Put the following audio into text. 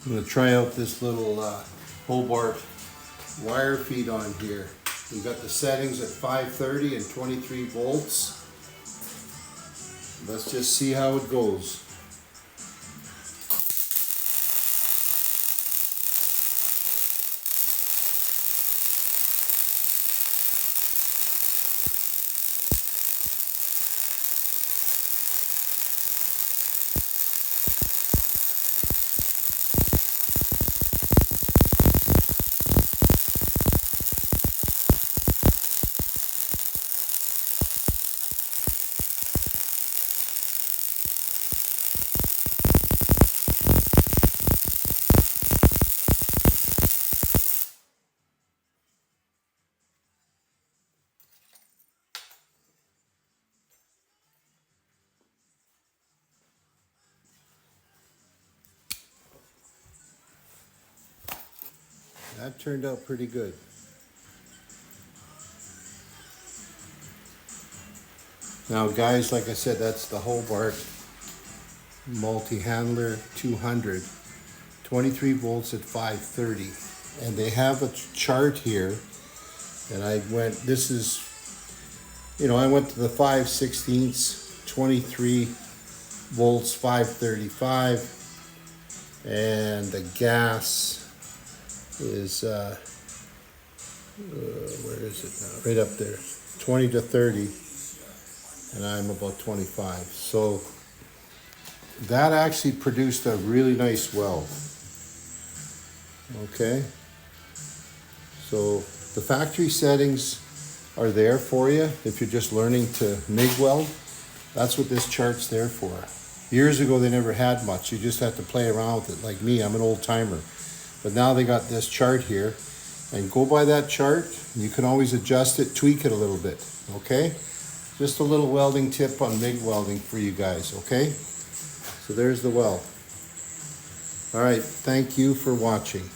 I'm going to try out this little Hobart wire feed on here. We've got the settings at 530 and 23 volts. Let's just see how it goes. That turned out pretty good. Now guys, like I said, that's the Hobart multi-handler 200, 23 volts at 530. And they have a chart here, and I went, this is, I went to the 5/16, 23 volts, 535, and the gas is where is it now? Right up there, 20 to 30, and I'm about 25. So that actually produced a really nice weld. Okay, so the factory settings are there for you if you're just learning to MIG weld. That's what this chart's there for. Years ago they never had much, you just had to play around with it. Like me, I'm an old timer. But now they got this chart here, and go by that chart. You can always adjust it, tweak it a little bit, okay? Just a little welding tip on MIG welding for you guys, okay? So there's the weld. All right, thank you for watching.